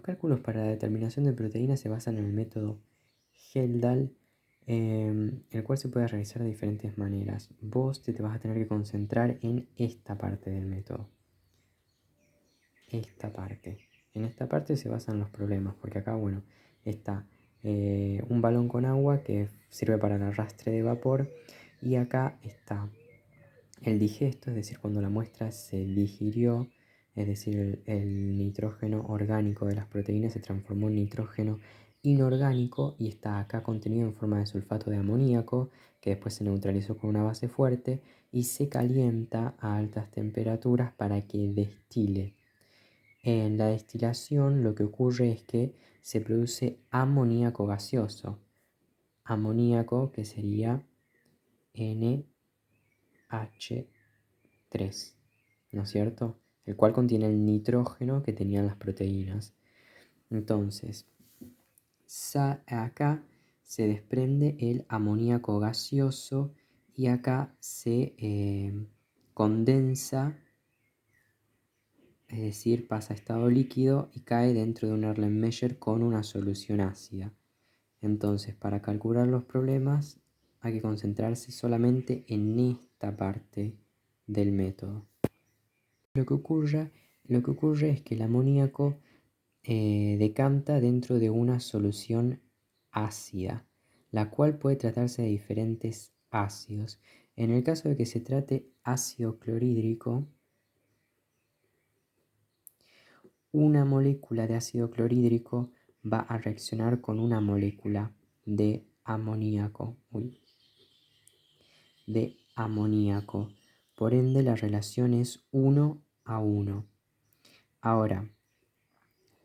cálculos para la determinación de proteínas se basan en el método Heldal, el cual se puede realizar de diferentes maneras. Vos te vas a tener que concentrar en esta parte del método. Esta parte. En esta parte se basan los problemas, porque acá, bueno, está un balón con agua que sirve para el arrastre de vapor, y acá está el digesto, es decir, cuando la muestra se digirió, es decir, el nitrógeno orgánico de las proteínas se transformó en nitrógeno inorgánico y está acá contenido en forma de sulfato de amoníaco, que después se neutralizó con una base fuerte y se calienta a altas temperaturas para que destile. En la destilación lo que ocurre es que se produce amoníaco gaseoso. Amoníaco que sería NH3, ¿no es cierto? El cual contiene el nitrógeno que tenían las proteínas. Entonces, acá se desprende el amoníaco gaseoso y acá se condensa, es decir, pasa a estado líquido y cae dentro de un Erlenmeyer con una solución ácida. Entonces, para calcular los problemas hay que concentrarse solamente en esta parte del método. Lo que ocurre es que el amoníaco decanta dentro de una solución ácida, la cual puede tratarse de diferentes ácidos. En el caso de que se trate ácido clorhídrico, una molécula de ácido clorhídrico va a reaccionar con una molécula de amoníaco. Por ende, la relación es 1 a 1. Ahora,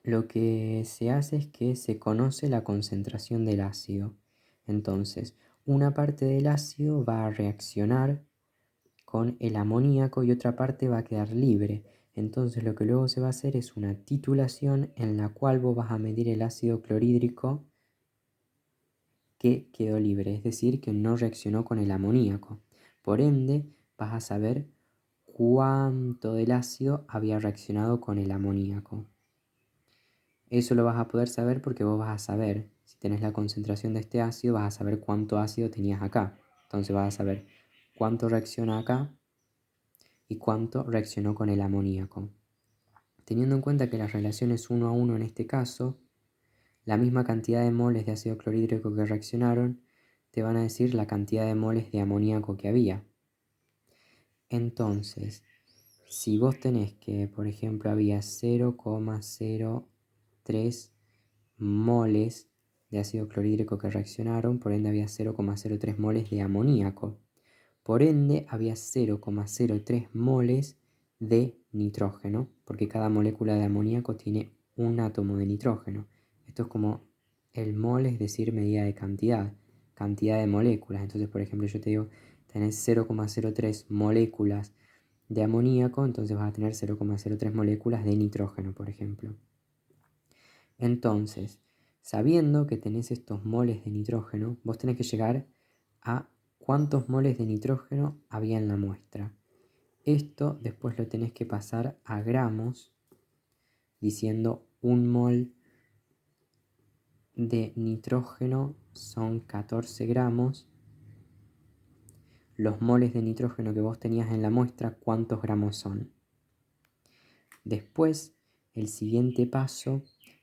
lo que se hace es que se conoce la concentración del ácido. Entonces, una parte del ácido va a reaccionar con el amoníaco y otra parte va a quedar libre. Entonces, lo que luego se va a hacer es una titulación en la cual vos vas a medir el ácido clorhídrico que quedó libre, es decir, que no reaccionó con el amoníaco. Por ende, vas a saber cuánto del ácido había reaccionado con el amoníaco. Eso lo vas a poder saber porque vos vas a saber, si tenés la concentración de este ácido, vas a saber cuánto ácido tenías acá. Entonces vas a saber cuánto reacciona acá y cuánto reaccionó con el amoníaco. Teniendo en cuenta que la relación es 1 a 1 en este caso, la misma cantidad de moles de ácido clorhídrico que reaccionaron te van a decir la cantidad de moles de amoníaco que había. Entonces, si vos tenés que, por ejemplo, había 0,03 moles de ácido clorhídrico que reaccionaron, por ende había 0,03 moles de amoníaco. Por ende había 0,03 moles de nitrógeno, porque cada molécula de amoníaco tiene un átomo de nitrógeno. Esto es como el mol, es decir, medida de cantidad de moléculas. Entonces, por ejemplo, yo te digo, tenés 0,03 moléculas de amoníaco, entonces vas a tener 0,03 moléculas de nitrógeno, por ejemplo. Entonces, sabiendo que tenés estos moles de nitrógeno, vos tenés que llegar a cuántos moles de nitrógeno había en la muestra. Esto después lo tenés que pasar a gramos, diciendo un mol de nitrógeno son 14 gramos. Los moles de nitrógeno que vos tenías en la muestra, ¿cuántos gramos son? Después, el siguiente paso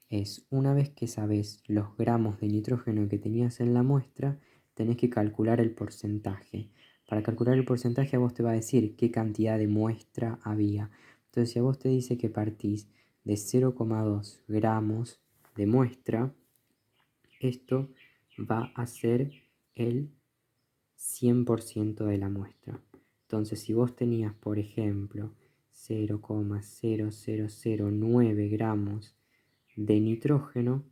es, una vez que sabes los gramos de nitrógeno que tenías en la muestra, tenés que calcular el porcentaje. Para calcular el porcentaje a vos te va a decir qué cantidad de muestra había. Entonces, si a vos te dice que partís de 0,2 gramos de muestra, esto va a ser el 100% de la muestra. Entonces, si vos tenías, por ejemplo, 0,0009 gramos de nitrógeno,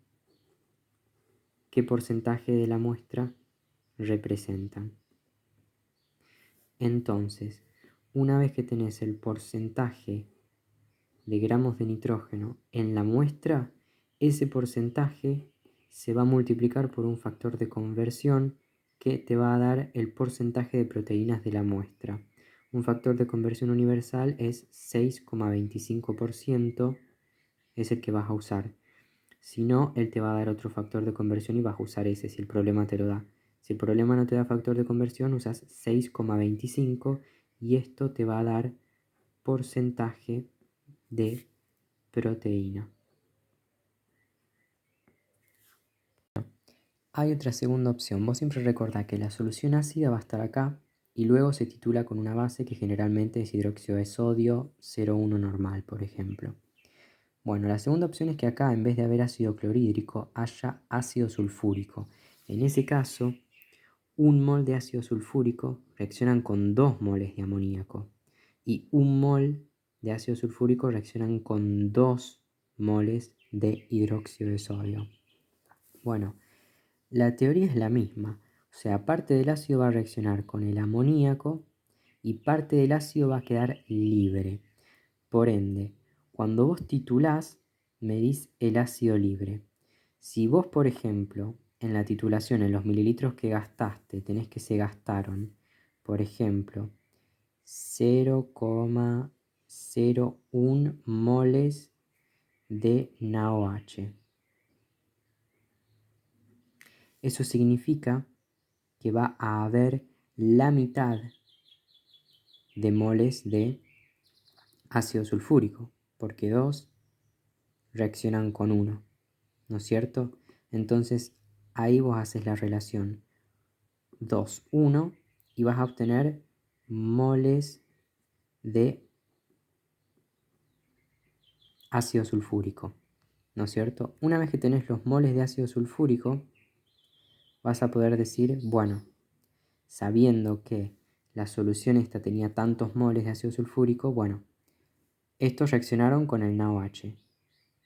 ¿qué porcentaje de la muestra representan? Entonces, una vez que tenés el porcentaje de gramos de nitrógeno en la muestra, ese porcentaje se va a multiplicar por un factor de conversión que te va a dar el porcentaje de proteínas de la muestra. Un factor de conversión universal es 6,25%, es el que vas a usar. Si no, él te va a dar otro factor de conversión y vas a usar ese si el problema te lo da. Si el problema no te da factor de conversión, usas 6,25 y esto te va a dar porcentaje de proteína. Hay otra segunda opción. Vos siempre recordá que la solución ácida va a estar acá y luego se titula con una base que generalmente es hidróxido de sodio 0,1 normal, por ejemplo. Bueno, la segunda opción es que acá en vez de haber ácido clorhídrico haya ácido sulfúrico. En ese caso, 1 mol de ácido sulfúrico reaccionan con 2 moles de amoníaco y 1 mol de ácido sulfúrico reaccionan con 2 moles de hidróxido de sodio. Bueno, la teoría es la misma, o sea, parte del ácido va a reaccionar con el amoníaco y parte del ácido va a quedar libre. Por ende, cuando vos titulás, medís el ácido libre. Si vos, por ejemplo, en la titulación, en los mililitros que gastaste, tenés que se gastaron, por ejemplo, 0,01 moles de NaOH. Eso significa que va a haber la mitad de moles de ácido sulfúrico, porque 2 reaccionan con 1, ¿no es cierto? Entonces ahí vos haces la relación 2, 1 y vas a obtener moles de ácido sulfúrico, ¿no es cierto? Una vez que tenés los moles de ácido sulfúrico, vas a poder decir, bueno, sabiendo que la solución esta tenía tantos moles de ácido sulfúrico, bueno, estos reaccionaron con el NaOH.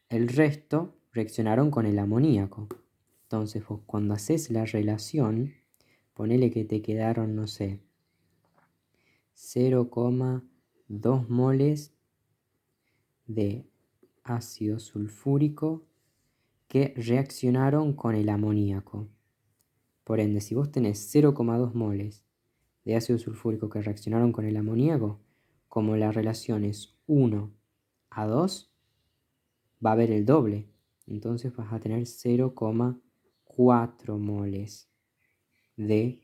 El resto reaccionaron con el amoníaco. Entonces vos cuando haces la relación, ponele que te quedaron, no sé, 0,2 moles de ácido sulfúrico que reaccionaron con el amoníaco. Por ende, si vos tenés 0,2 moles de ácido sulfúrico que reaccionaron con el amoníaco, como la relación es 1 a 2, va a haber el doble. Entonces vas a tener 0,4 moles de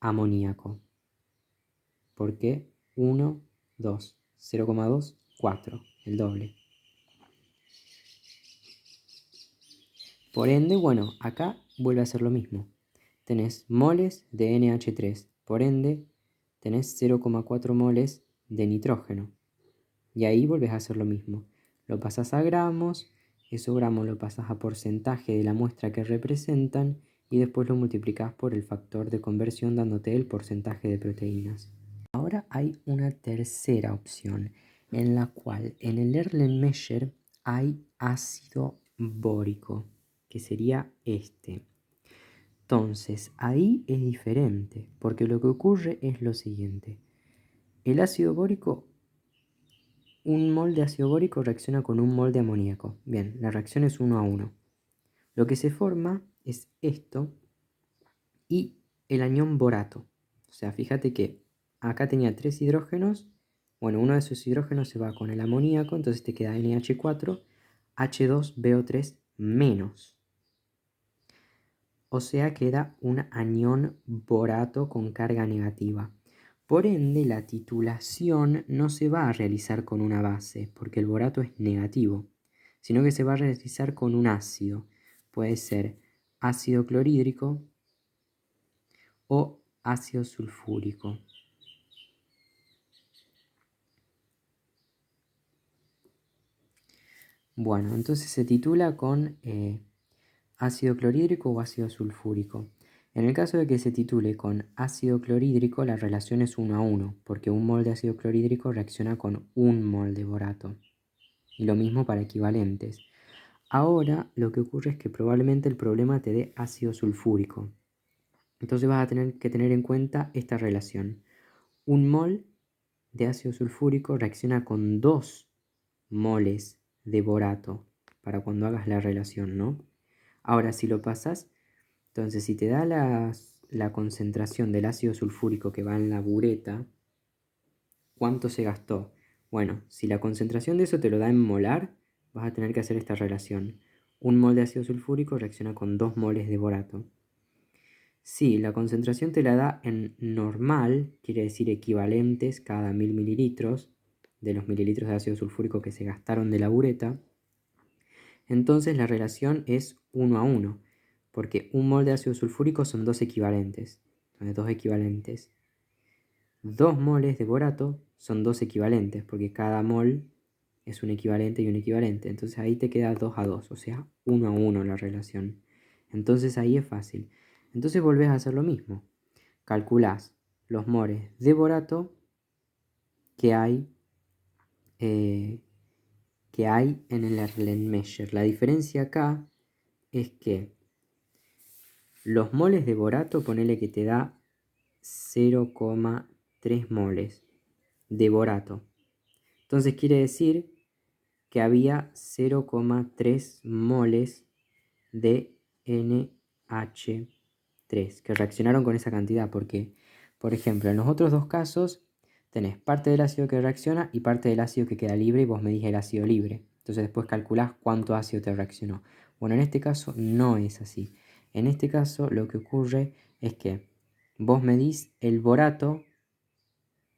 amoníaco. ¿Por qué? 1, 2. 0,2, 4. El doble. Por ende, bueno, acá vuelve a ser lo mismo. Tenés moles de NH3. Por ende, tenés 0,4 moles de nitrógeno. Y ahí volvés a hacer lo mismo. Lo pasas a gramos, esos gramos lo pasas a porcentaje de la muestra que representan y después lo multiplicás por el factor de conversión dándote el porcentaje de proteínas. Ahora hay una tercera opción en la cual en el Erlenmeyer hay ácido bórico, que sería este. Entonces ahí es diferente, porque lo que ocurre es lo siguiente. El ácido bórico, un mol de ácido bórico reacciona con un mol de amoníaco. Bien, la reacción es 1 a 1. Lo que se forma es esto y el anión borato. O sea, fíjate que acá tenía 3 hidrógenos. Bueno, uno de esos hidrógenos se va con el amoníaco, entonces te queda NH4, H2BO3 menos. O sea, queda un anión borato con carga negativa. Por ende, la titulación no se va a realizar con una base, porque el borato es negativo, sino que se va a realizar con un ácido. Puede ser ácido clorhídrico o ácido sulfúrico. Bueno, entonces se titula con ácido clorhídrico o ácido sulfúrico. En el caso de que se titule con ácido clorhídrico, la relación es 1 a 1, porque un mol de ácido clorhídrico reacciona con un mol de borato. Y lo mismo para equivalentes. Ahora lo que ocurre es que probablemente el problema te dé ácido sulfúrico. Entonces vas a tener que tener en cuenta esta relación. Un mol de ácido sulfúrico reacciona con 2 moles de borato para cuando hagas la relación, ¿no? Ahora, si lo pasas, entonces si te da la concentración del ácido sulfúrico que va en la bureta, ¿cuánto se gastó? Bueno, si la concentración de eso te lo da en molar, vas a tener que hacer esta relación. 1 mol de ácido sulfúrico reacciona con 2 moles de borato. Si la concentración te la da en normal, quiere decir equivalentes cada 1000 mililitros de los mililitros de ácido sulfúrico que se gastaron de la bureta, entonces la relación es 1 a 1, porque 1 mol de ácido sulfúrico son 2 equivalentes. Entonces 2 equivalentes. 2 moles de borato son 2 equivalentes, porque cada mol es un equivalente y un equivalente. Entonces ahí te queda 2 a 2, o sea, 1 a 1 la relación. Entonces ahí es fácil. Entonces volvés a hacer lo mismo. Calculás los moles de borato que hay, en el Erlenmeyer. La diferencia acá es que los moles de borato, ponele que te da 0,3 moles de borato. Entonces quiere decir que había 0,3 moles de NH3 que reaccionaron con esa cantidad. Porque, por ejemplo, en los otros dos casos tenés parte del ácido que reacciona y parte del ácido que queda libre y vos medís el ácido libre. Entonces después calculás cuánto ácido te reaccionó. Bueno, en este caso no es así. En este caso lo que ocurre es que vos medís el borato,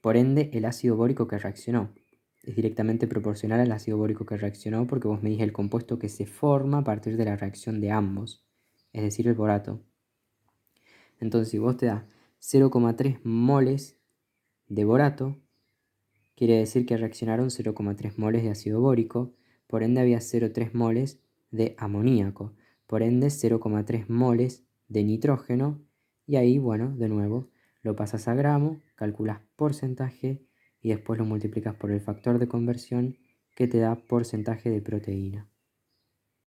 por ende el ácido bórico que reaccionó. Es directamente proporcional al ácido bórico que reaccionó porque vos medís el compuesto que se forma a partir de la reacción de ambos, es decir, el borato. Entonces, si vos te da 0,3 moles de borato, quiere decir que reaccionaron 0,3 moles de ácido bórico, por ende había 0,3 moles de amoníaco, por ende 0,3 moles de nitrógeno, y ahí, bueno, de nuevo, lo pasas a gramo, calculas porcentaje y después lo multiplicas por el factor de conversión que te da porcentaje de proteína.